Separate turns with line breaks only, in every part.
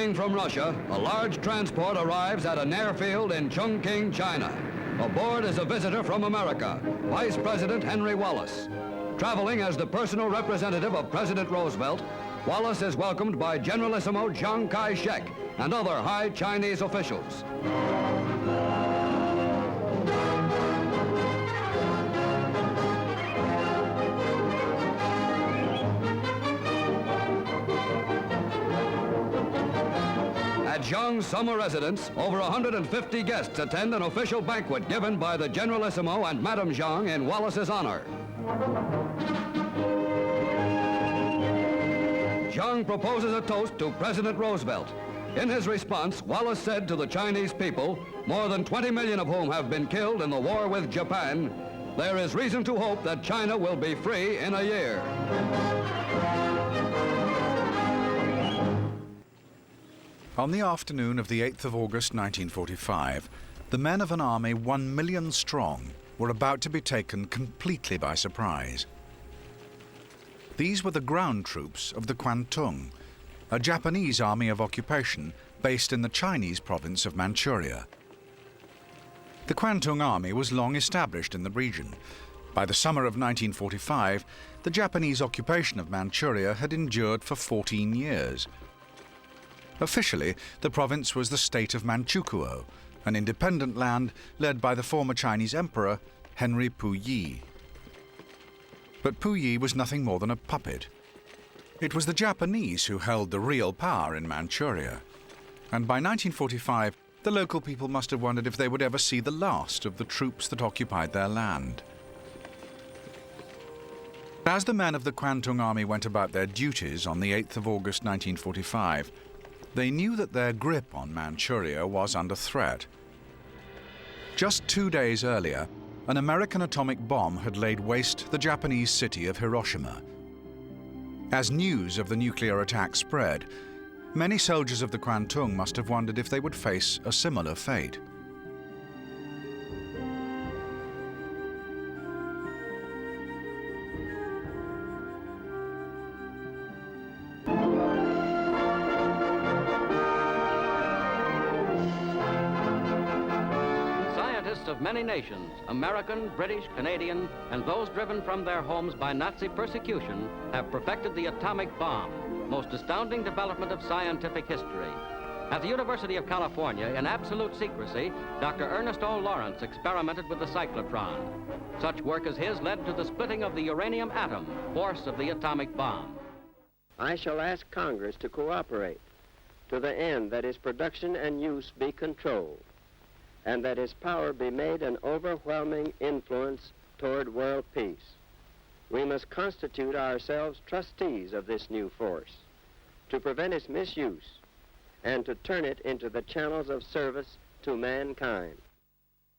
Flying from Russia, a large transport arrives at an airfield in Chongqing, China. Aboard is a visitor from America, Vice President Henry Wallace. Traveling as the personal representative of President Roosevelt, Wallace is welcomed by Generalissimo Chiang Kai-shek and other high Chinese officials. At Zhang's summer residence, over 150 guests attend an official banquet given by the Generalissimo and Madame Zhang in Wallace's honor. Zhang proposes a toast to President Roosevelt. In his response, Wallace said to the Chinese people, more than 20 million of whom have been killed in the war with Japan, there is reason to hope that China will be free in a year.
On the afternoon of the 8th of August 1945, the men of an army 1 million strong were about to be taken completely by surprise. These were the ground troops of the Kwantung, a Japanese army of occupation based in the Chinese province of Manchuria. The Kwantung Army was long established in the region. By the summer of 1945, the Japanese occupation of Manchuria had endured for 14 years. Officially, the province was the state of Manchukuo, an independent land led by the former Chinese emperor, Henry Puyi. But Puyi was nothing more than a puppet. It was the Japanese who held the real power in Manchuria. And by 1945, the local people must have wondered if they would ever see the last of the troops that occupied their land. As the men of the Kwantung Army went about their duties on the 8th of August 1945, they knew that their grip on Manchuria was under threat. Just 2 days earlier, an American atomic bomb had laid waste the Japanese city of Hiroshima. As news of the nuclear attack spread, many soldiers of the Kwantung must have wondered if they would face a similar fate.
Of many nations, American, British, Canadian, and those driven from their homes by Nazi persecution, have perfected the atomic bomb, most astounding development of scientific history. At the University of California, in absolute secrecy, Dr. Ernest O. Lawrence experimented with the cyclotron. Such work as his led to the splitting of the uranium atom, force of the atomic bomb.
I shall ask Congress to cooperate to the end that its production and use be controlled, and that its power be made an overwhelming influence toward world peace. We must constitute ourselves trustees of this new force, to prevent its misuse, and to turn it into the channels of service to mankind.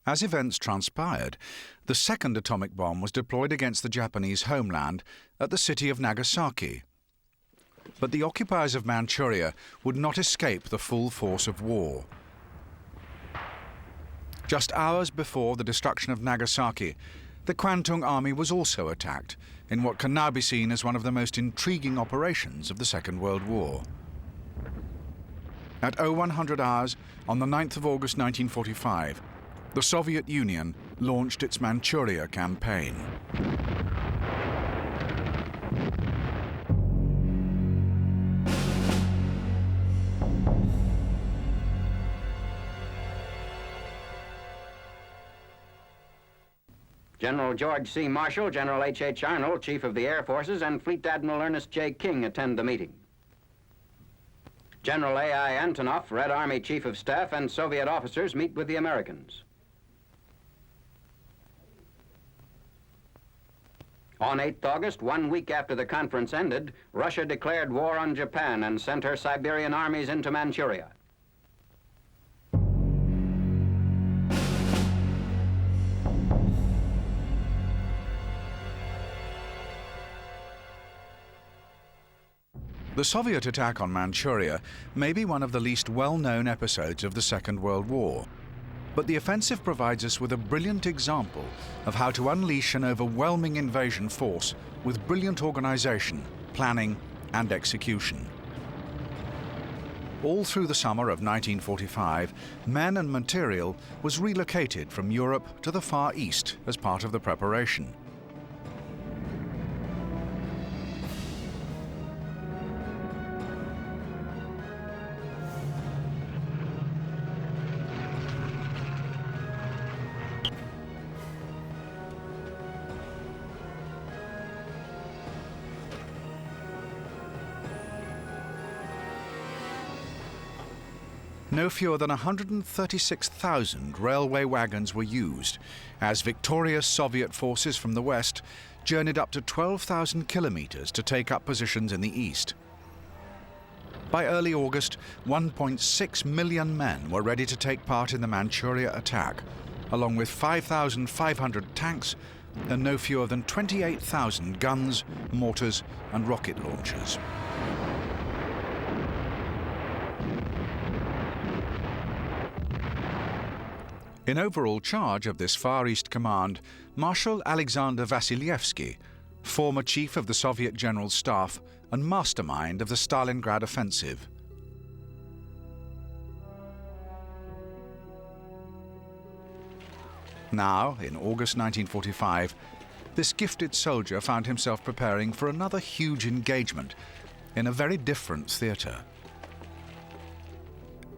As events transpired, the second atomic bomb was deployed against the Japanese homeland at the city of Nagasaki. But the occupiers of Manchuria would not escape the full force of war. Just hours before the destruction of Nagasaki, the Kwantung Army was also attacked in what can now be seen as one of the most intriguing operations of the Second World War. At 0100 hours on the 9th of August 1945, the Soviet Union launched its Manchuria campaign.
General George C. Marshall, General H.H. Arnold, Chief of the Air Forces, and Fleet Admiral Ernest J. King attend the meeting. General A.I. Antonov, Red Army Chief of Staff, and Soviet officers meet with the Americans. On 8th August, 1 week after the conference ended, Russia declared war on Japan and sent her Siberian armies into Manchuria.
The Soviet attack on Manchuria may be one of the least well-known episodes of the Second World War, but the offensive provides us with a brilliant example of how to unleash an overwhelming invasion force with brilliant organization, planning, and execution. All through the summer of 1945, men and material was relocated from Europe to the Far East as part of the preparation. No fewer than 136,000 railway wagons were used, as victorious Soviet forces from the west journeyed up to 12,000 kilometres to take up positions in the east. By early August, 1.6 million men were ready to take part in the Manchuria attack, along with 5,500 tanks and no fewer than 28,000 guns, mortars and rocket launchers. In overall charge of this Far East Command, Marshal Alexander Vasylyevsky, former chief of the Soviet General Staff and mastermind of the Stalingrad offensive. Now, in August 1945, this gifted soldier found himself preparing for another huge engagement in a very different theatre.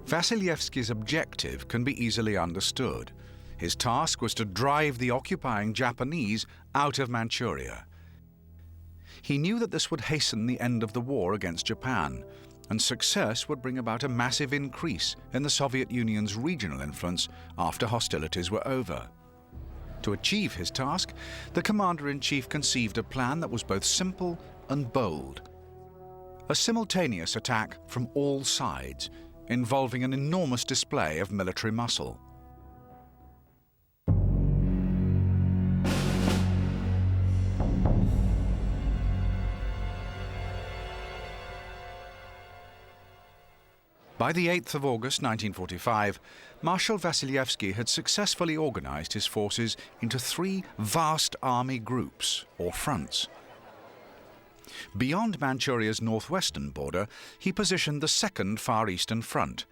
Vasylyevsky's objective can be easily understood. His task was to drive the occupying Japanese out of Manchuria. He knew that this would hasten the end of the war against Japan, and success would bring about a massive increase in the Soviet Union's regional influence after hostilities were over. To achieve his task, the Commander-in-Chief conceived a plan that was both simple and bold. A simultaneous attack from all sides, involving an enormous display of military muscle. By the 8th of August 1945, Marshal Vasylyevsky had successfully organized his forces into 3 vast army groups, or fronts. Beyond Manchuria's northwestern border, he positioned the Second Far Eastern Front,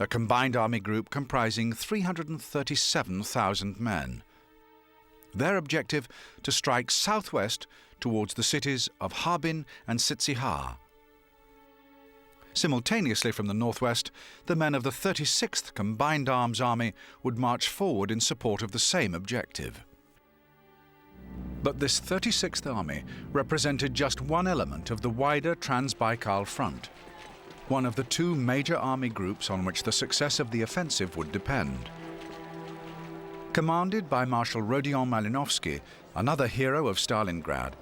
a combined army group comprising 337,000 men. Their objective, to strike southwest towards the cities of Harbin and Sitsihar. Simultaneously from the northwest, the men of the 36th Combined Arms Army would march forward in support of the same objective. But this 36th Army represented just one element of the wider Trans-Baikal Front, one of the 2 major army groups on which the success of the offensive would depend. Commanded by Marshal Rodion Malinovsky, another hero of Stalingrad,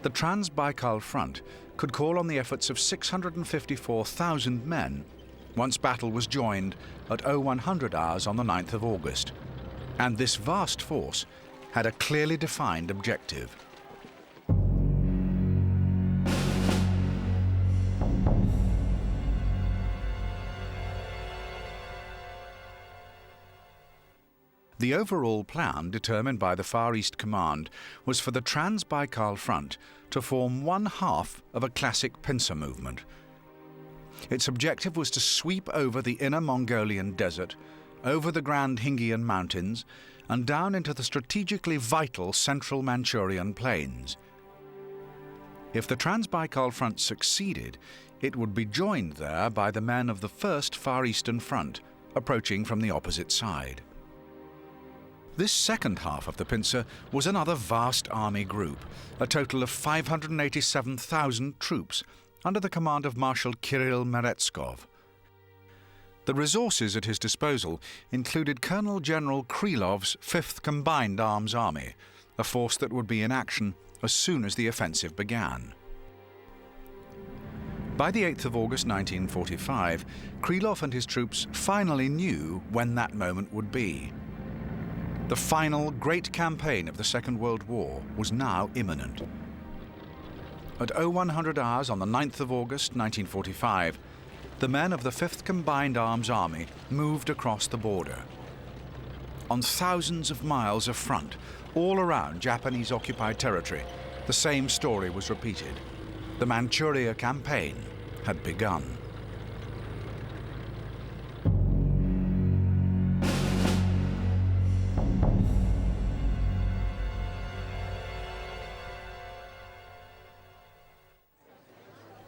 the Trans-Baikal Front could call on the efforts of 654,000 men once battle was joined at 0100 hours on the 9th of August. And this vast force had a clearly defined objective. The overall plan determined by the Far East Command was for the Trans-Baikal Front to form one half of a classic pincer movement. Its objective was to sweep over the inner Mongolian desert, over the Grand Hingyan Mountains, and down into the strategically vital central Manchurian plains. If the Trans-Baikal Front succeeded, it would be joined there by the men of the First Far Eastern Front, approaching from the opposite side. This second half of the pincer was another vast army group, a total of 587,000 troops under the command of Marshal Kirill Meretskov. The resources at his disposal included Colonel General Krylov's 5th Combined Arms Army, a force that would be in action as soon as the offensive began. By the 8th of August 1945, Krylov and his troops finally knew when that moment would be. The final great campaign of the Second World War was now imminent. At 0100 hours on the 9th of August 1945, the men of the 5th Combined Arms Army moved across the border. On thousands of miles of front, all around Japanese-occupied territory, the same story was repeated. The Manchuria campaign had begun.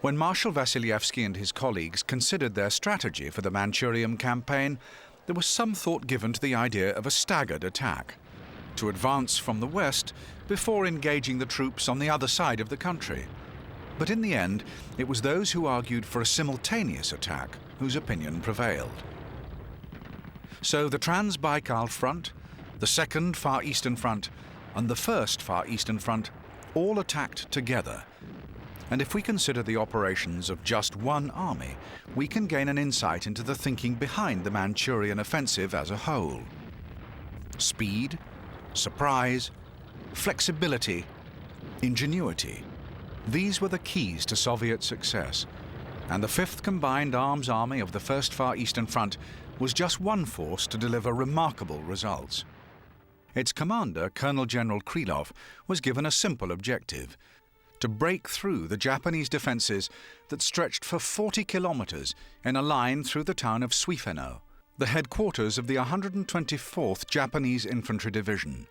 When Marshal Vasilievsky and his colleagues considered their strategy for the Manchurian campaign, there was some thought given to the idea of a staggered attack, to advance from the west before engaging the troops on the other side of the country. But in the end, it was those who argued for a simultaneous attack whose opinion prevailed. So the Trans-Baikal Front, the Second Far Eastern Front, and the First Far Eastern Front all attacked together. And if we consider the operations of just one army, we can gain an insight into the thinking behind the Manchurian offensive as a whole. Speed, surprise, flexibility, ingenuity. These were the keys to Soviet success, and the 5th Combined Arms Army of the First Far Eastern Front was just one force to deliver remarkable results. Its commander, Colonel General Krylov, was given a simple objective: to break through the Japanese defenses that stretched for 40 kilometers in a line through the town of Suifeno, the headquarters of the 124th Japanese Infantry Division.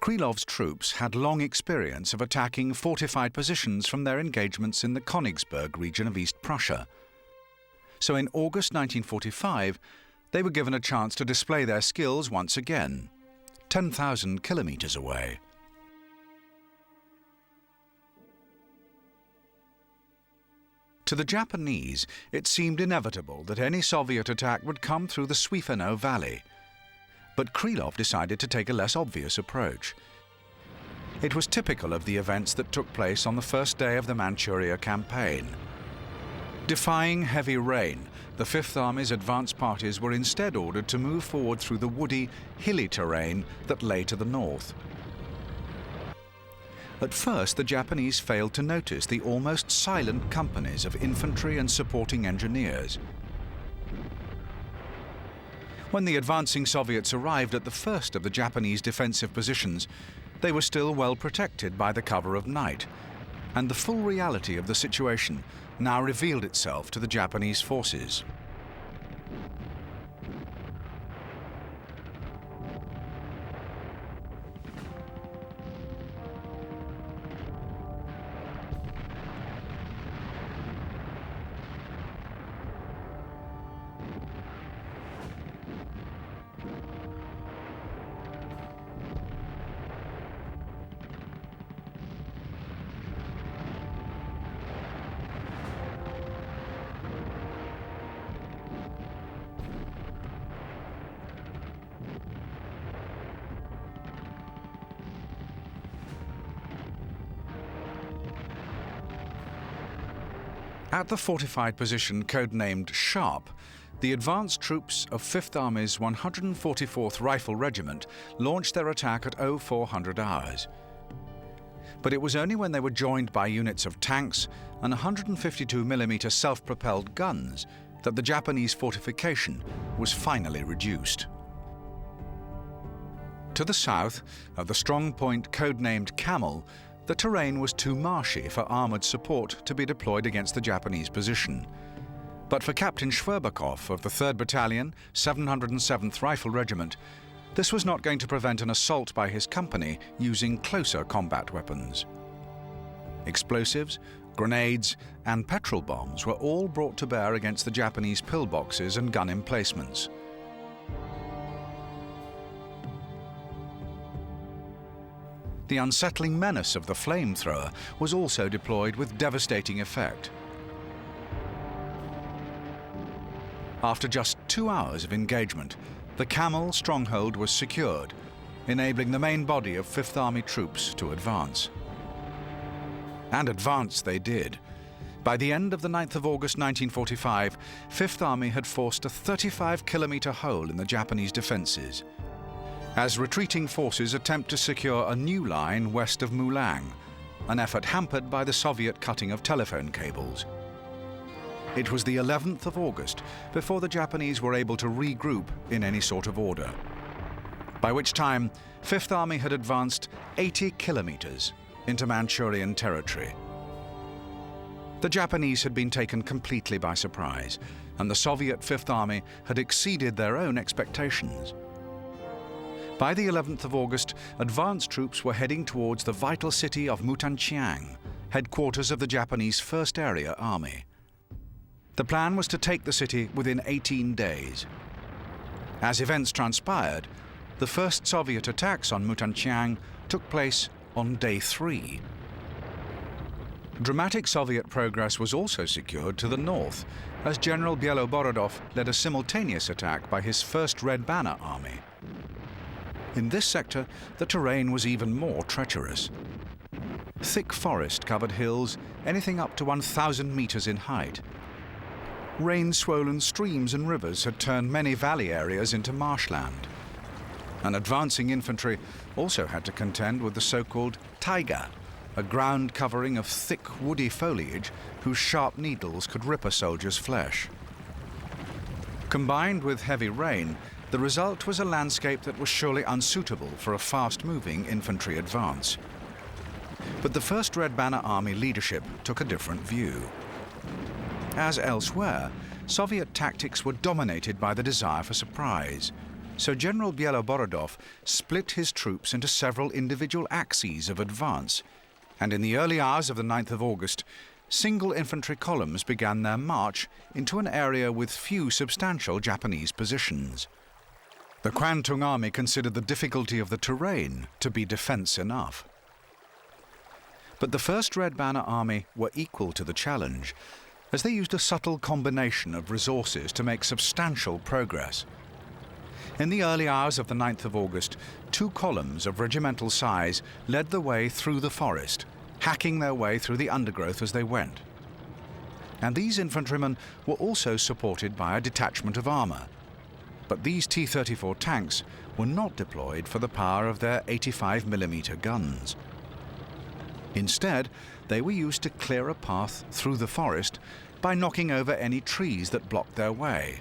Krylov's troops had long experience of attacking fortified positions from their engagements in the Königsberg region of East Prussia. So in August 1945, they were given a chance to display their skills once again, 10,000 kilometers away. To the Japanese, it seemed inevitable that any Soviet attack would come through the Suifeno Valley. But Krylov decided to take a less obvious approach. It was typical of the events that took place on the first day of the Manchuria campaign. Defying heavy rain, the Fifth Army's advance parties were instead ordered to move forward through the woody, hilly terrain that lay to the north. At first, the Japanese failed to notice the almost silent companies of infantry and supporting engineers. When the advancing Soviets arrived at the first of the Japanese defensive positions, they were still well protected by the cover of night, and the full reality of the situation now revealed itself to the Japanese forces. At the fortified position codenamed Sharp, the advanced troops of 5th Army's 144th Rifle Regiment launched their attack at 0400 hours. But it was only when they were joined by units of tanks and 152mm self-propelled guns that the Japanese fortification was finally reduced. To the south of the strong point codenamed Camel, the terrain was too marshy for armoured support to be deployed against the Japanese position. But for Captain Shverbakov of the 3rd Battalion, 707th Rifle Regiment, this was not going to prevent an assault by his company using closer combat weapons. Explosives, grenades, and petrol bombs were all brought to bear against the Japanese pillboxes and gun emplacements. The unsettling menace of the flamethrower was also deployed with devastating effect. After just 2 hours of engagement, the Camel stronghold was secured, enabling the main body of 5th Army troops to advance. And advance they did. By the end of the 9th of August 1945, 5th Army had forced a 35-kilometer hole in the Japanese defenses, as retreating forces attempt to secure a new line west of Mulang, an effort hampered by the Soviet cutting of telephone cables. It was the 11th of August before the Japanese were able to regroup in any sort of order, by which time 5th Army had advanced 80 kilometers into Manchurian territory. The Japanese had been taken completely by surprise, and the Soviet 5th Army had exceeded their own expectations. By the 11th of August, advance troops were heading towards the vital city of Mutanqiang, headquarters of the Japanese First Area Army. The plan was to take the city within 18 days. As events transpired, the first Soviet attacks on Mutanqiang took place on day 3. Dramatic Soviet progress was also secured to the north, as General Bieloborodov led a simultaneous attack by his First Red Banner Army. In this sector, the terrain was even more treacherous. Thick forest covered hills, anything up to 1,000 meters in height. Rain-swollen streams and rivers had turned many valley areas into marshland. And advancing infantry also had to contend with the so-called taiga, a ground covering of thick woody foliage whose sharp needles could rip a soldier's flesh. Combined with heavy rain, the result was a landscape that was surely unsuitable for a fast-moving infantry advance. But the First Red Banner Army leadership took a different view. As elsewhere, Soviet tactics were dominated by the desire for surprise, so General Bieloborodov split his troops into several individual axes of advance, and in the early hours of the 9th of August, single infantry columns began their march into an area with few substantial Japanese positions. The Kwantung Army considered the difficulty of the terrain to be defense enough. But the First Red Banner Army were equal to the challenge, as they used a subtle combination of resources to make substantial progress. In the early hours of the 9th of August, 2 columns of regimental size led the way through the forest, hacking their way through the undergrowth as they went. And these infantrymen were also supported by a detachment of armour. But these T-34 tanks were not deployed for the power of their 85mm guns. Instead, they were used to clear a path through the forest by knocking over any trees that blocked their way.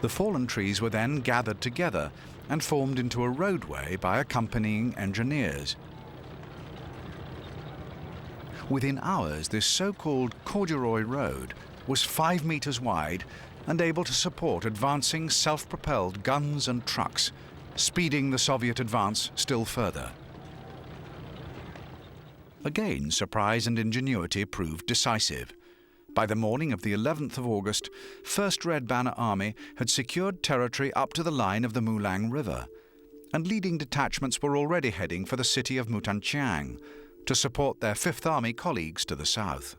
The fallen trees were then gathered together and formed into a roadway by accompanying engineers. Within hours, this so-called corduroy road was 5 meters wide and able to support advancing self-propelled guns and trucks, speeding the Soviet advance still further. Again, surprise and ingenuity proved decisive. By the morning of the 11th of August, First Red Banner Army had secured territory up to the line of the Mulang River, and leading detachments were already heading for the city of Mutanqiang to support their Fifth Army colleagues to the south.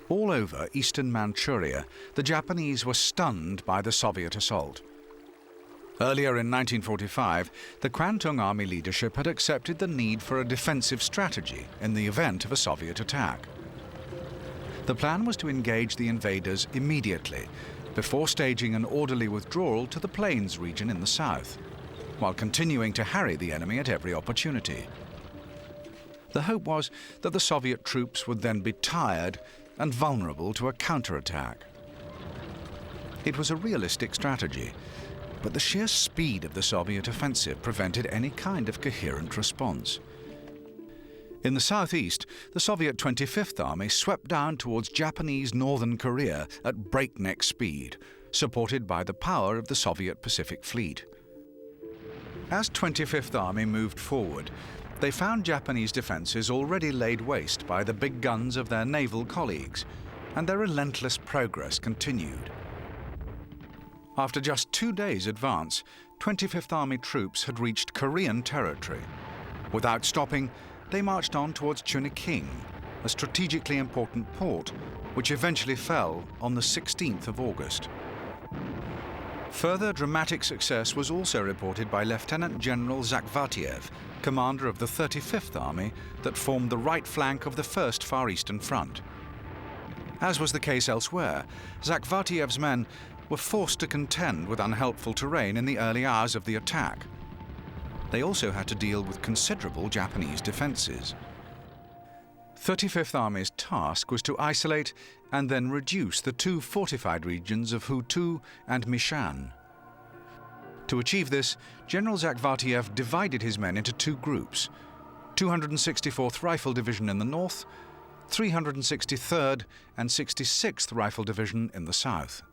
All over eastern Manchuria, the Japanese were stunned by the Soviet assault. Earlier in 1945, the Kwantung Army leadership had accepted the need for a defensive strategy in the event of a Soviet attack. The plan was to engage the invaders immediately, before staging an orderly withdrawal to the plains region in the south, while continuing to harry the enemy at every opportunity. The hope was that the Soviet troops would then be tired and vulnerable to a counterattack. It was a realistic strategy, but the sheer speed of the Soviet offensive prevented any kind of coherent response. In the southeast, the Soviet 25th Army swept down towards Japanese northern Korea at breakneck speed, supported by the power of the Soviet Pacific Fleet. As 25th Army moved forward, they found Japanese defenses already laid waste by the big guns of their naval colleagues, and their relentless progress continued. After just 2 days' advance, 25th Army troops had reached Korean territory. Without stopping, they marched on towards Chuniqing, a strategically important port, which eventually fell on the 16th of August. Further dramatic success was also reported by Lieutenant General Zakhvatiev, commander of the 35th Army that formed the right flank of the First Far Eastern Front. As was the case elsewhere, Zakhvatiev's men were forced to contend with unhelpful terrain in the early hours of the attack. They also had to deal with considerable Japanese defenses. 35th Army's task was to isolate and then reduce the 2 fortified regions of Hutu and Mishan. To achieve this, General Zakhvatiev divided his men into 2 groups: 264th Rifle Division in the north, 363rd and 66th Rifle Division in the south.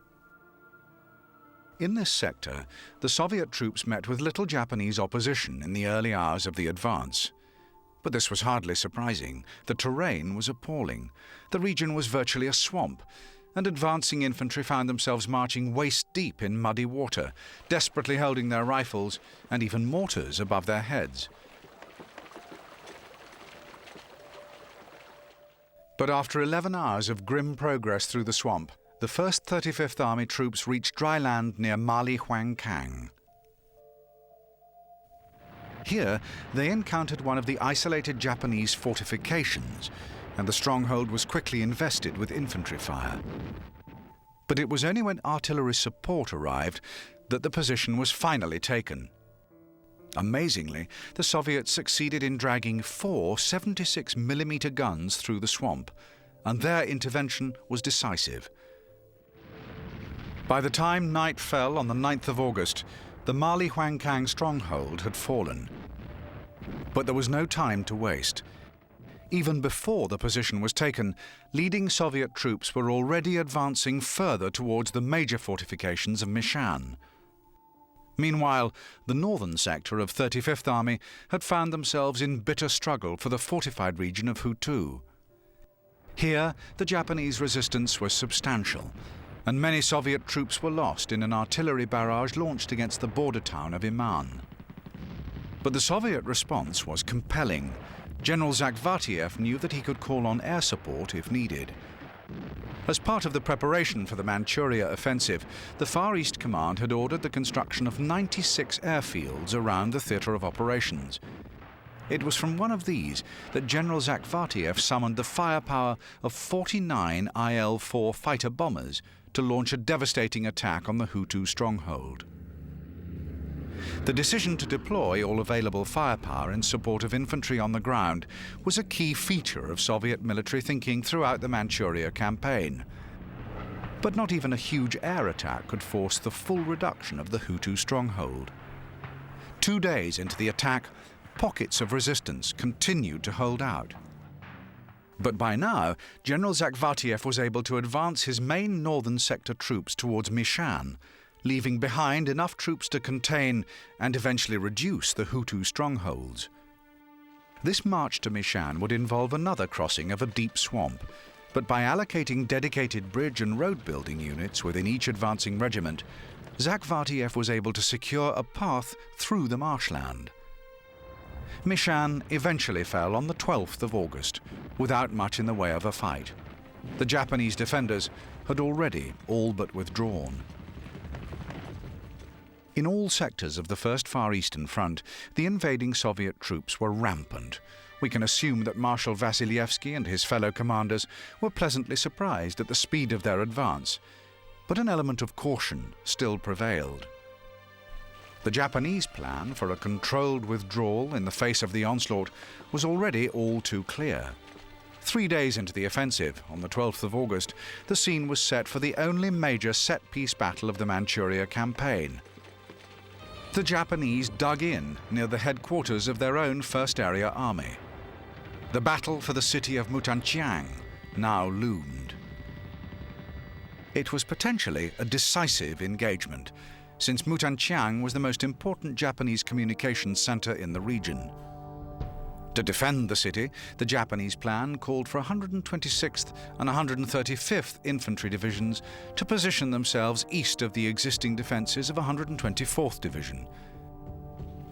In this sector, the Soviet troops met with little Japanese opposition in the early hours of the advance. But this was hardly surprising. The terrain was appalling. The region was virtually a swamp, and advancing infantry found themselves marching waist-deep in muddy water, desperately holding their rifles and even mortars above their heads. But after 11 hours of grim progress through the swamp, the 1st 35th Army troops reached dry land near Mali Huangkang. Here, they encountered one of the isolated Japanese fortifications, and the stronghold was quickly invested with infantry fire. But it was only when artillery support arrived that the position was finally taken. Amazingly, the Soviets succeeded in dragging 4 76mm guns through the swamp, and their intervention was decisive. By the time night fell on the 9th of August, the Mali Huangkang stronghold had fallen. But there was no time to waste. Even before the position was taken, leading Soviet troops were already advancing further towards the major fortifications of Mishan. Meanwhile, the northern sector of 35th Army had found themselves in bitter struggle for the fortified region of Hutu. Here, the Japanese resistance was substantial, and many Soviet troops were lost in an artillery barrage launched against the border town of Iman. But the Soviet response was compelling. General Zakhvatiev knew that he could call on air support if needed. As part of the preparation for the Manchuria offensive, the Far East Command had ordered the construction of 96 airfields around the theatre of operations. It was from one of these that General Zakhvatiev summoned the firepower of 49 IL-4 fighter bombers to launch a devastating attack on the Hutu stronghold. The decision to deploy all available firepower in support of infantry on the ground was a key feature of Soviet military thinking throughout the Manchuria campaign. But not even a huge air attack could force the full reduction of the Hutu stronghold. 2 days into the attack, pockets of resistance continued to hold out. But by now, General Zakhvatiev was able to advance his main northern sector troops towards Mishan, leaving behind enough troops to contain and eventually reduce the Hutu strongholds. This march to Mishan would involve another crossing of a deep swamp, but by allocating dedicated bridge and road building units within each advancing regiment, Zakhvatiev was able to secure a path through the marshland. Mishan eventually fell on the 12th of August, without much in the way of a fight. The Japanese defenders had already all but withdrawn. In all sectors of the First Far Eastern Front, the invading Soviet troops were rampant. We can assume that Marshal Vasilievsky and his fellow commanders were pleasantly surprised at the speed of their advance, but an element of caution still prevailed. The Japanese plan for a controlled withdrawal in the face of the onslaught was already all too clear. 3 days into the offensive, on the 12th of August, the scene was set for the only major set-piece battle of the Manchuria campaign. The Japanese dug in near the headquarters of their own First Area Army. The battle for the city of Mutanqiang now loomed. It was potentially a decisive engagement, since Mutanqiang was the most important Japanese communications center in the region. To defend the city, the Japanese plan called for 126th and 135th Infantry Divisions to position themselves east of the existing defenses of 124th Division.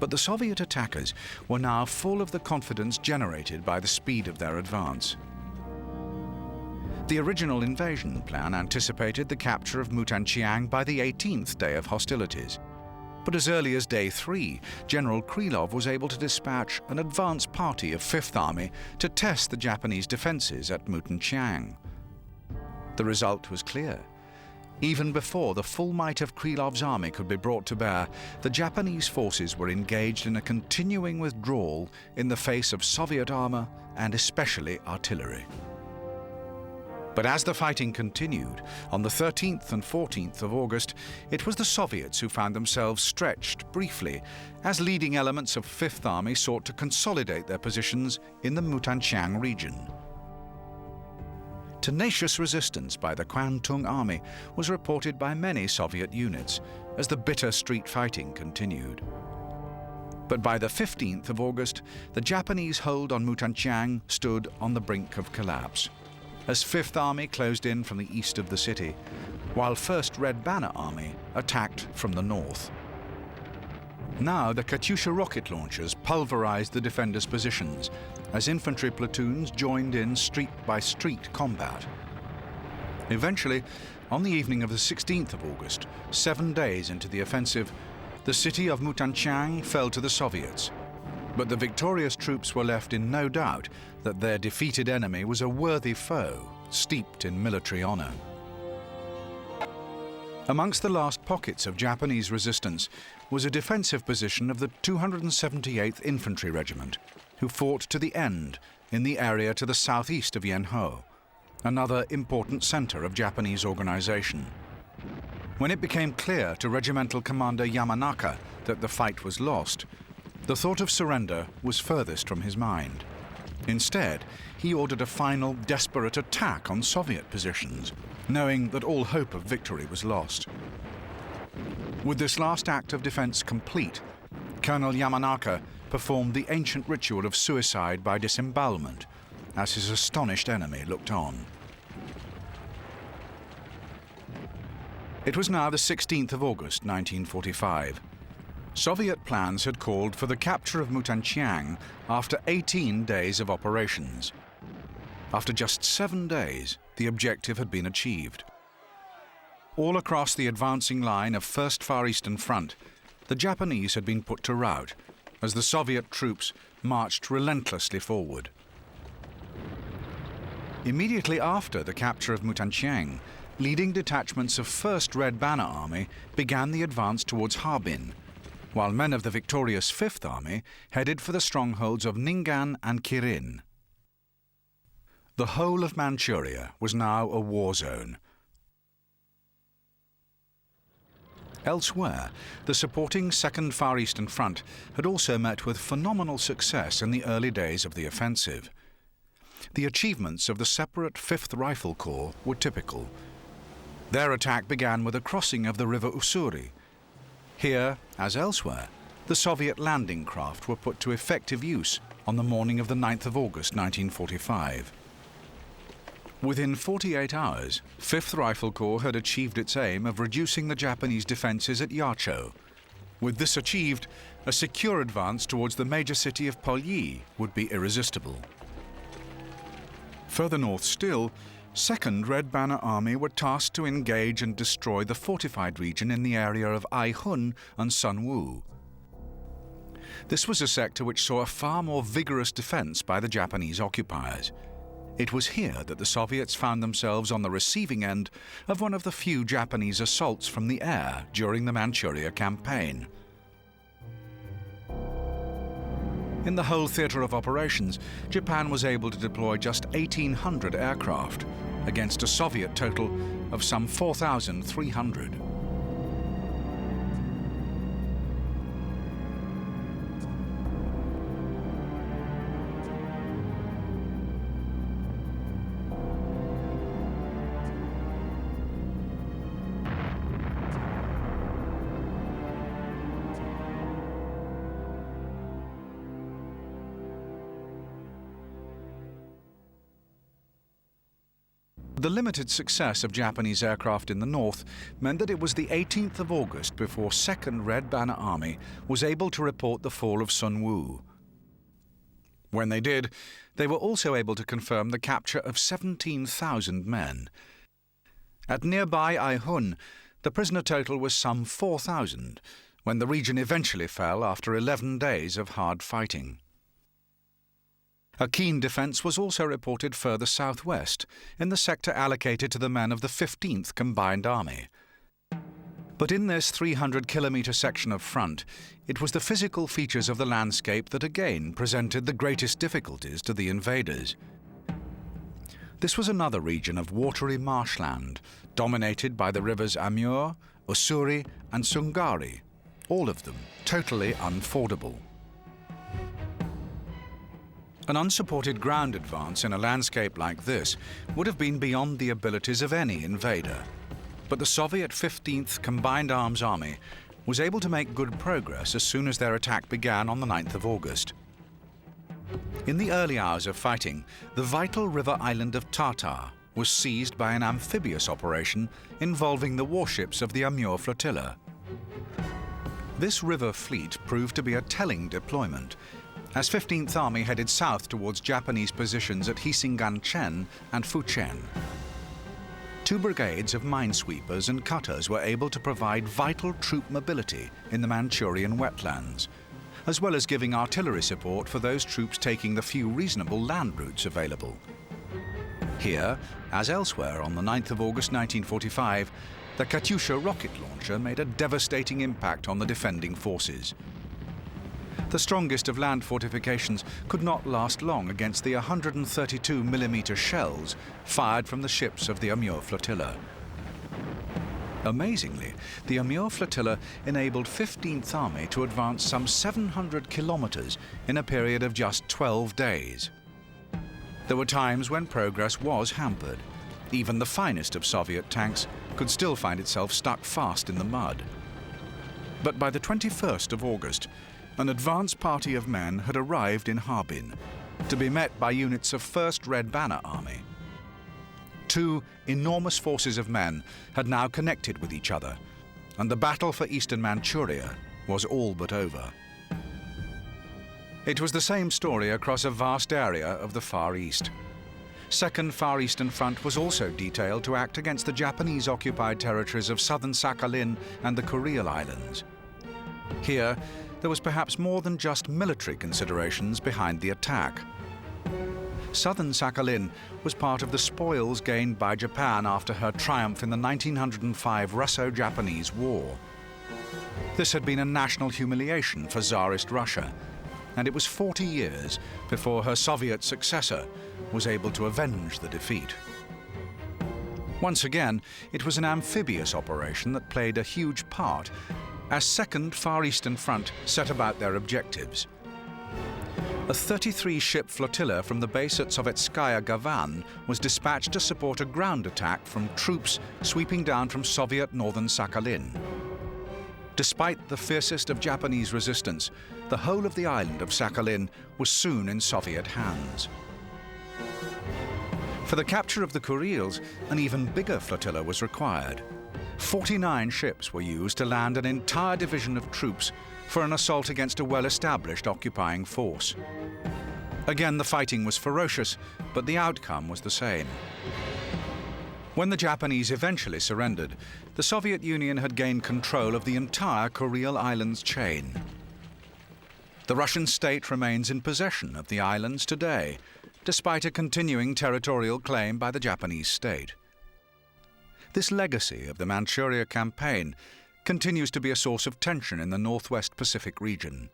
But the Soviet attackers were now full of the confidence generated by the speed of their advance. The original invasion plan anticipated the capture of Mutanqiang by the 18th day of hostilities. But as early as day 3, General Krylov was able to dispatch an advance party of 5th Army to test the Japanese defenses at Mutanqiang. The result was clear. Even before the full might of Krylov's army could be brought to bear, the Japanese forces were engaged in a continuing withdrawal in the face of Soviet armor and especially artillery. But as the fighting continued, on the 13th and 14th of August, it was the Soviets who found themselves stretched briefly as leading elements of 5th Army sought to consolidate their positions in the Mutanqiang region. Tenacious resistance by the Kwantung Army was reported by many Soviet units as the bitter street fighting continued. But by the 15th of August, the Japanese hold on Mutanqiang stood on the brink of collapse, as Fifth Army closed in from the east of the city, while 1st Red Banner Army attacked from the north. Now the Katyusha rocket launchers pulverized the defenders' positions as infantry platoons joined in street-by-street combat. Eventually, on the evening of the 16th of August, 7 days into the offensive, the city of Mutanqiang fell to the Soviets, but the victorious troops were left in no doubt that their defeated enemy was a worthy foe, steeped in military honor. Amongst the last pockets of Japanese resistance was a defensive position of the 278th Infantry Regiment, who fought to the end in the area to the southeast of Yenho, another important center of Japanese organization. When it became clear to Regimental Commander Yamanaka that the fight was lost, the thought of surrender was furthest from his mind. Instead, he ordered a final, desperate attack on Soviet positions, knowing that all hope of victory was lost. With this last act of defense complete, Colonel Yamanaka performed the ancient ritual of suicide by disembowelment, as his astonished enemy looked on. It was now the 16th of August, 1945. Soviet plans had called for the capture of Mutanqiang after 18 days of operations. After just 7 days, the objective had been achieved. All across the advancing line of 1st Far Eastern Front, the Japanese had been put to rout as the Soviet troops marched relentlessly forward. Immediately after the capture of Mutanqiang, leading detachments of 1st Red Banner Army began the advance towards Harbin, while men of the victorious 5th Army headed for the strongholds of Ning'an and Kirin. The whole of Manchuria was now a war zone. Elsewhere, the supporting 2nd Far Eastern Front had also met with phenomenal success in the early days of the offensive. The achievements of the separate 5th Rifle Corps were typical. Their attack began with a crossing of the river Ussuri. Here, as elsewhere, the Soviet landing craft were put to effective use on the morning of the 9th of August 1945. Within 48 hours, 5th Rifle Corps had achieved its aim of reducing the Japanese defenses at Yacho. With this achieved, a secure advance towards the major city of Polyi would be irresistible. Further north still, 2nd Red Banner Army were tasked to engage and destroy the fortified region in the area of Aihun and Sunwoo. This was a sector which saw a far more vigorous defense by the Japanese occupiers. It was here that the Soviets found themselves on the receiving end of one of the few Japanese assaults from the air during the Manchuria campaign. In the whole theatre of operations, Japan was able to deploy just 1,800 aircraft against a Soviet total of some 4,300. The limited success of Japanese aircraft in the north meant that it was the 18th of August before 2nd Red Banner Army was able to report the fall of Sunwoo. When they did, they were also able to confirm the capture of 17,000 men. At nearby Aihun, the prisoner total was some 4,000, when the region eventually fell after 11 days of hard fighting. A keen defence was also reported further southwest, in the sector allocated to the men of the 15th Combined Army. But in this 300-kilometre section of front, it was the physical features of the landscape that again presented the greatest difficulties to the invaders. This was another region of watery marshland, dominated by the rivers Amur, Ussuri and Sungari, all of them totally unfordable. An unsupported ground advance in a landscape like this would have been beyond the abilities of any invader. But the Soviet 15th Combined Arms Army was able to make good progress as soon as their attack began on the 9th of August. In the early hours of fighting, the vital river island of Tartar was seized by an amphibious operation involving the warships of the Amur flotilla. This river fleet proved to be a telling deployment, as 15th Army headed south towards Japanese positions at Hisingan-chen and Fuchen. 2 brigades of minesweepers and cutters were able to provide vital troop mobility in the Manchurian wetlands, as well as giving artillery support for those troops taking the few reasonable land routes available. Here, as elsewhere on the 9th of August 1945, the Katyusha rocket launcher made a devastating impact on the defending forces. The strongest of land fortifications could not last long against the 132mm shells fired from the ships of the Amur flotilla. Amazingly, the Amur flotilla enabled 15th Army to advance some 700 kilometres in a period of just 12 days. There were times when progress was hampered. Even the finest of Soviet tanks could still find itself stuck fast in the mud. But by the 21st of August, an advance party of men had arrived in Harbin, to be met by units of 1st Red Banner Army. 2 enormous forces of men had now connected with each other, and the battle for eastern Manchuria was all but over. It was the same story across a vast area of the Far East. 2nd Far Eastern Front was also detailed to act against the Japanese-occupied territories of southern Sakhalin and the Kuril Islands. Here, there was perhaps more than just military considerations behind the attack. Southern Sakhalin was part of the spoils gained by Japan after her triumph in the 1905 Russo-Japanese War. This had been a national humiliation for Tsarist Russia, and it was 40 years before her Soviet successor was able to avenge the defeat. Once again, it was an amphibious operation that played a huge part as 2nd Far Eastern Front set about their objectives. A 33-ship flotilla from the base at Sovetskaya Gavan was dispatched to support a ground attack from troops sweeping down from Soviet northern Sakhalin. Despite the fiercest of Japanese resistance, the whole of the island of Sakhalin was soon in Soviet hands. For the capture of the Kurils, an even bigger flotilla was required. 49 ships were used to land an entire division of troops for an assault against a well-established occupying force. Again, the fighting was ferocious, but the outcome was the same. When the Japanese eventually surrendered, the Soviet Union had gained control of the entire Kuril Islands chain. The Russian state remains in possession of the islands today, despite a continuing territorial claim by the Japanese state. This legacy of the Manchuria campaign continues to be a source of tension in the Northwest Pacific region.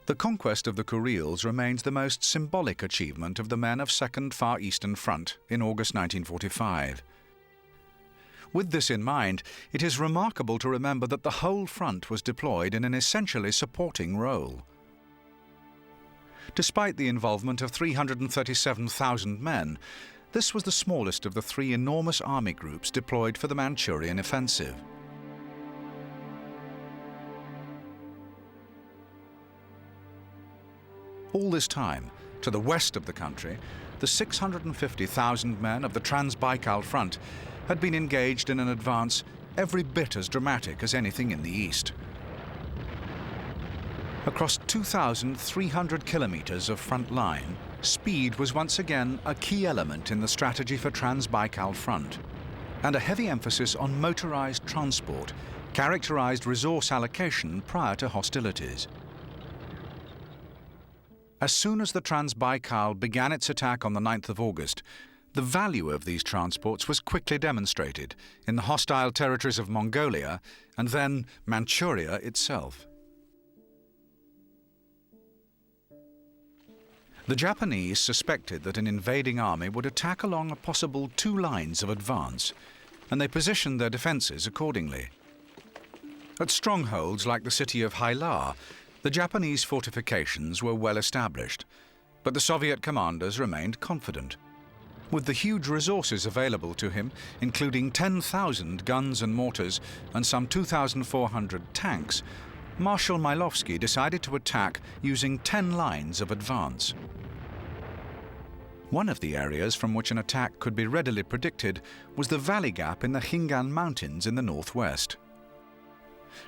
The conquest of the Kurils remains the most symbolic achievement of the men of 2nd Far Eastern Front in August 1945. With this in mind, it is remarkable to remember that the whole front was deployed in an essentially supporting role. Despite the involvement of 337,000 men, this was the smallest of the 3 enormous army groups deployed for the Manchurian offensive. All this time, to the west of the country, the 650,000 men of the Trans-Baikal Front had been engaged in an advance every bit as dramatic as anything in the east. Across 2,300 kilometers of front line, speed was once again a key element in the strategy for Trans-Baikal Front, and a heavy emphasis on motorized transport characterized resource allocation prior to hostilities. As soon as the Trans-Baikal began its attack on the 9th of August, the value of these transports was quickly demonstrated in the hostile territories of Mongolia and then Manchuria itself. The Japanese suspected that an invading army would attack along a possible 2 lines of advance, and they positioned their defenses accordingly. At strongholds like the city of Hailar, the Japanese fortifications were well established, but the Soviet commanders remained confident. With the huge resources available to him, including 10,000 guns and mortars and some 2,400 tanks, Marshal Milovsky decided to attack using 10 lines of advance. One of the areas from which an attack could be readily predicted was the valley gap in the Khingan Mountains in the northwest.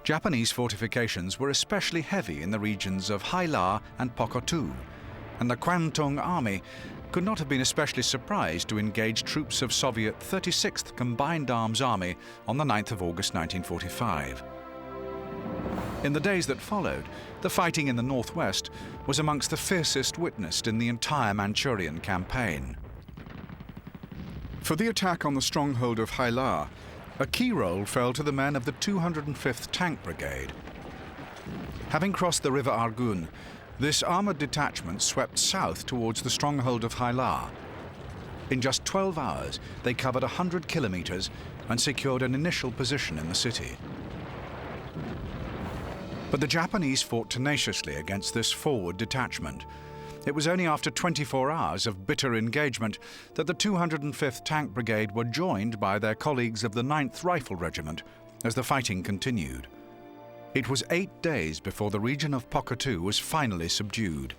Japanese fortifications were especially heavy in the regions of Haila and Pokot, and the Kwantung Army could not have been especially surprised to engage troops of Soviet 36th Combined Arms Army on the 9th of August 1945. In the days that followed, the fighting in the northwest was amongst the fiercest witnessed in the entire Manchurian campaign. For the attack on the stronghold of Haila, a key role fell to the men of the 205th Tank Brigade. Having crossed the river Argun, this armoured detachment swept south towards the stronghold of Haila. In just 12 hours, they covered 100 kilometres and secured an initial position in the city. But the Japanese fought tenaciously against this forward detachment. It was only after 24 hours of bitter engagement that the 205th Tank Brigade were joined by their colleagues of the 9th Rifle Regiment as the fighting continued. It was 8 days before the region of Pokot was finally subdued,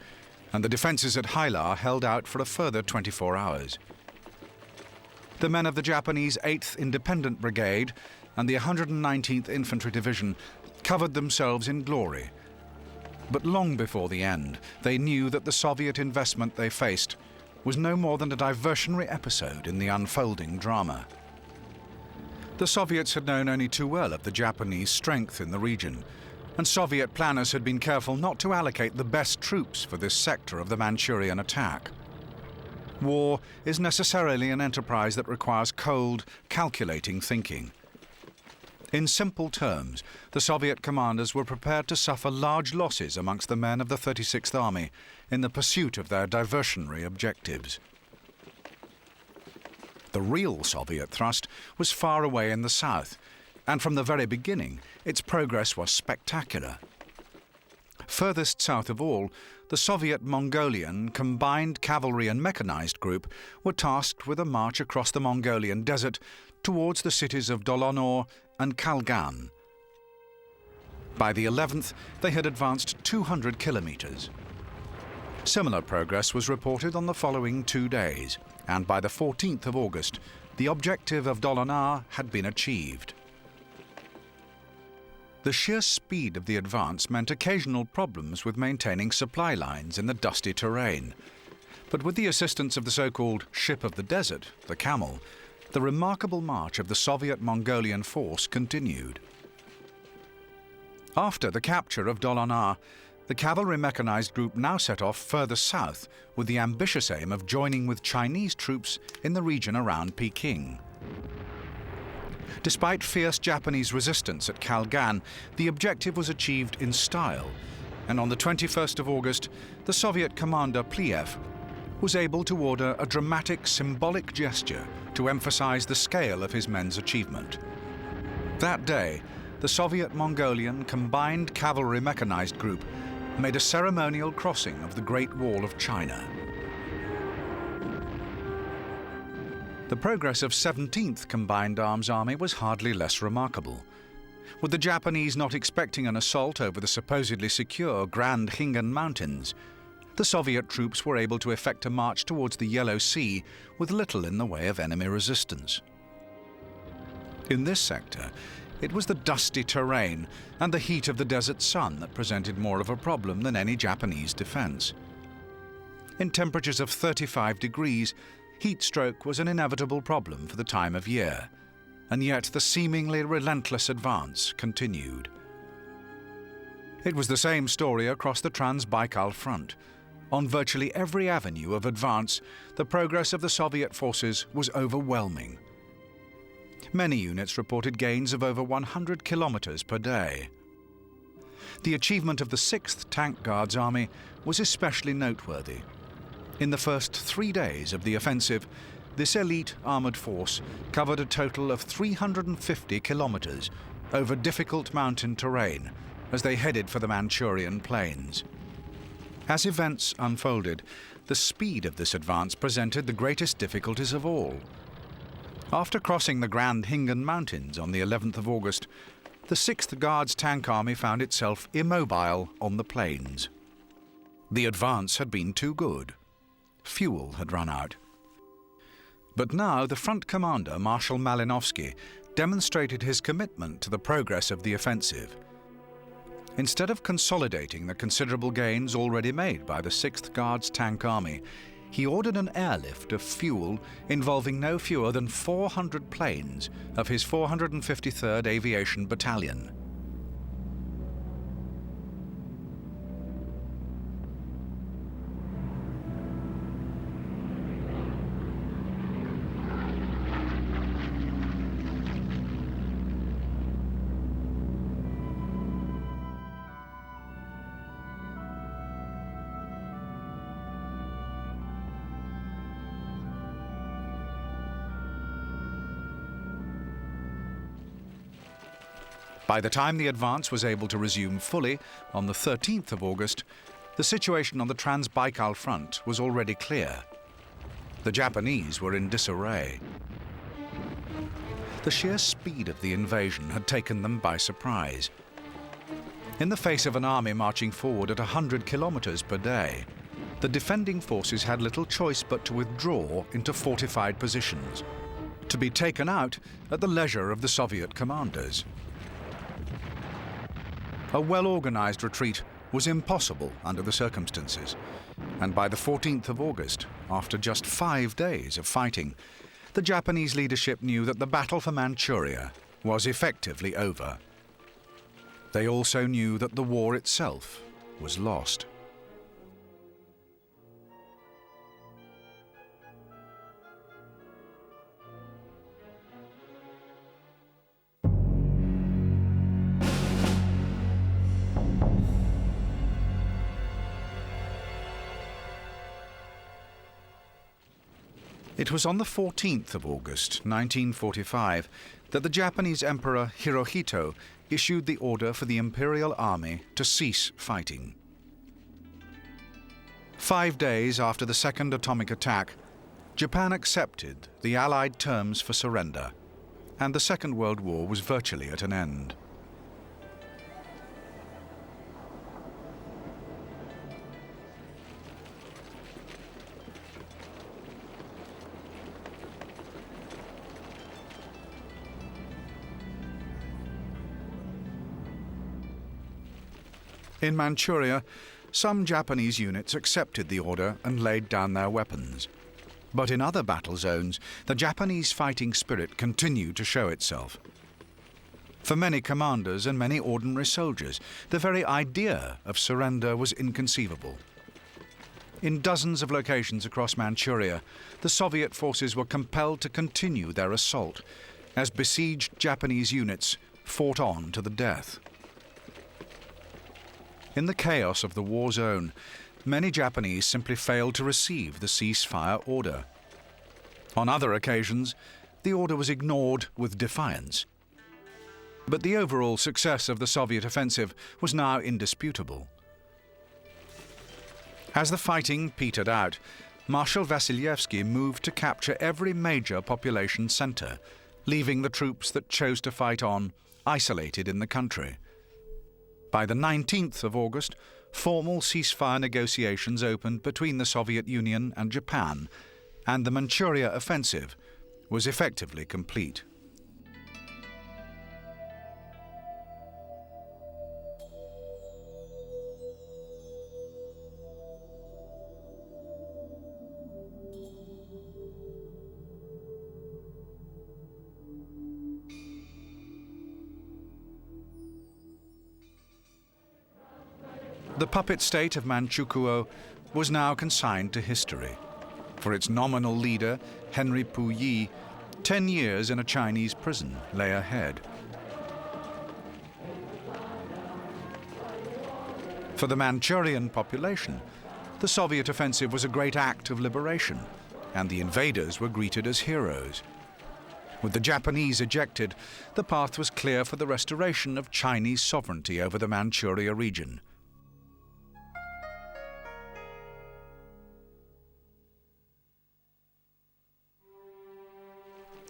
and the defences at Haila held out for a further 24 hours. The men of the Japanese 8th Independent Brigade and the 119th Infantry Division covered themselves in glory. But long before the end, they knew that the Soviet investment they faced was no more than a diversionary episode in the unfolding drama. The Soviets had known only too well of the Japanese strength in the region, and Soviet planners had been careful not to allocate the best troops for this sector of the Manchurian attack. War is necessarily an enterprise that requires cold, calculating thinking. In simple terms, the Soviet commanders were prepared to suffer large losses amongst the men of the 36th Army in the pursuit of their diversionary objectives. The real Soviet thrust was far away in the south, and from the very beginning, its progress was spectacular. Furthest south of all, the Soviet Mongolian Combined Cavalry and Mechanized Group were tasked with a march across the Mongolian desert towards the cities of Dolonor and Kalgan. By the 11th, they had advanced 200 kilometres. Similar progress was reported on the following 2 days, and by the 14th of August, the objective of Dolonor had been achieved. The sheer speed of the advance meant occasional problems with maintaining supply lines in the dusty terrain. But with the assistance of the so-called ship of the desert, the camel, the remarkable march of the Soviet Mongolian force continued. After the capture of Dolonor, the cavalry mechanized group now set off further south with the ambitious aim of joining with Chinese troops in the region around Peking. Despite fierce Japanese resistance at Kalgan, the objective was achieved in style, and on the 21st of August, the Soviet commander Pliev was able to order a dramatic symbolic gesture to emphasize the scale of his men's achievement. That day, the Soviet Mongolian Combined Cavalry Mechanized Group made a ceremonial crossing of the Great Wall of China. The progress of 17th Combined Arms Army was hardly less remarkable. With the Japanese not expecting an assault over the supposedly secure Grand Khingan Mountains, the Soviet troops were able to effect a march towards the Yellow Sea with little in the way of enemy resistance. In this sector, it was the dusty terrain and the heat of the desert sun that presented more of a problem than any Japanese defense. In temperatures of 35 degrees, heat stroke was an inevitable problem for the time of year, and yet the seemingly relentless advance continued. It was the same story across the Trans-Baikal front. On virtually every avenue of advance, the progress of the Soviet forces was overwhelming. Many units reported gains of over 100 kilometers per day. The achievement of the 6th Tank Guards Army was especially noteworthy. In the first 3 days of the offensive, this elite armoured force covered a total of 350 kilometers over difficult mountain terrain as they headed for the Manchurian plains. As events unfolded, the speed of this advance presented the greatest difficulties of all. After crossing the Grand Hingan Mountains on the 11th of August, the 6th Guards Tank Army found itself immobile on the plains. The advance had been too good. Fuel had run out. But now the front commander, Marshal Malinovsky, demonstrated his commitment to the progress of the offensive. Instead of consolidating the considerable gains already made by the 6th Guards Tank Army, he ordered an airlift of fuel involving no fewer than 400 planes of his 453rd Aviation Battalion. By the time the advance was able to resume fully on the 13th of August, the situation on the Trans-Baikal front was already clear. The Japanese were in disarray. The sheer speed of the invasion had taken them by surprise. In the face of an army marching forward at 100 kilometres per day, the defending forces had little choice but to withdraw into fortified positions, to be taken out at the leisure of the Soviet commanders. A well-organized retreat was impossible under the circumstances, and by the 14th of August, after just 5 days of fighting, the Japanese leadership knew that the battle for Manchuria was effectively over. They also knew that the war itself was lost. It was on the 14th of August, 1945, that the Japanese Emperor Hirohito issued the order for the Imperial Army to cease fighting. 5 days after the second atomic attack, Japan accepted the Allied terms for surrender, and the Second World War was virtually at an end. In Manchuria, some Japanese units accepted the order and laid down their weapons. But in other battle zones, the Japanese fighting spirit continued to show itself. For many commanders and many ordinary soldiers, the very idea of surrender was inconceivable. In dozens of locations across Manchuria, the Soviet forces were compelled to continue their assault as besieged Japanese units fought on to the death. In the chaos of the war zone, many Japanese simply failed to receive the ceasefire order. On other occasions, the order was ignored with defiance. But the overall success of the Soviet offensive was now indisputable. As the fighting petered out, Marshal Vasilevsky moved to capture every major population center, leaving the troops that chose to fight on isolated in the country. By the 19th of August, formal ceasefire negotiations opened between the Soviet Union and Japan, and the Manchuria offensive was effectively complete. The puppet state of Manchukuo was now consigned to history. For its nominal leader, Henry Puyi, 10 years in a Chinese prison lay ahead. For the Manchurian population, the Soviet offensive was a great act of liberation, and the invaders were greeted as heroes. With the Japanese ejected, the path was clear for the restoration of Chinese sovereignty over the Manchuria region.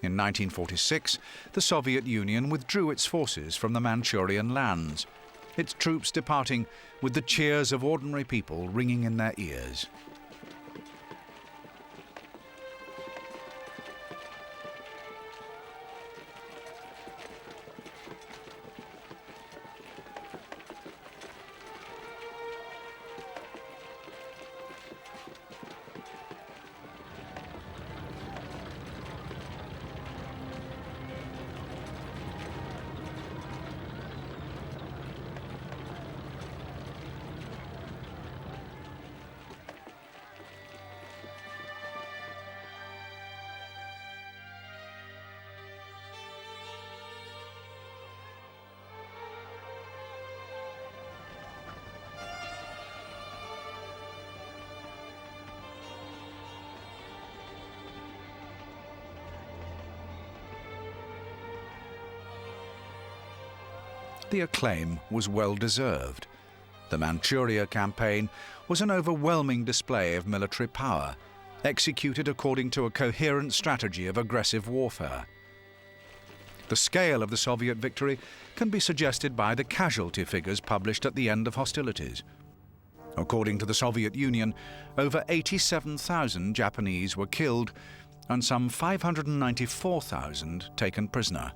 In 1946, the Soviet Union withdrew its forces from the Manchurian lands, its troops departing with the cheers of ordinary people ringing in their ears. The acclaim was well-deserved. The Manchuria campaign was an overwhelming display of military power, executed according to a coherent strategy of aggressive warfare. The scale of the Soviet victory can be suggested by the casualty figures published at the end of hostilities. According to the Soviet Union, over 87,000 Japanese were killed and some 594,000 taken prisoner.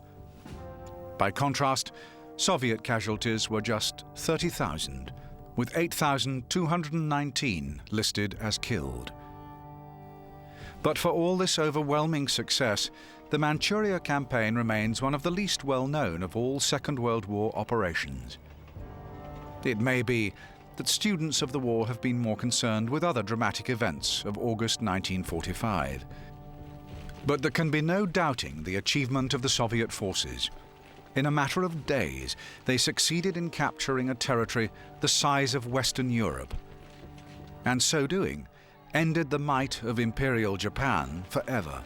By contrast, Soviet casualties were just 30,000, with 8,219 listed as killed. But for all this overwhelming success, the Manchuria campaign remains one of the least well-known of all Second World War operations. It may be that students of the war have been more concerned with other dramatic events of August 1945. But there can be no doubting the achievement of the Soviet forces. In a matter of days, they succeeded in capturing a territory the size of Western Europe, and so doing, ended the might of Imperial Japan forever.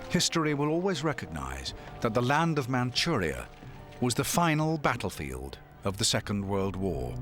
History will always recognize that the land of Manchuria was the final battlefield of the Second World War.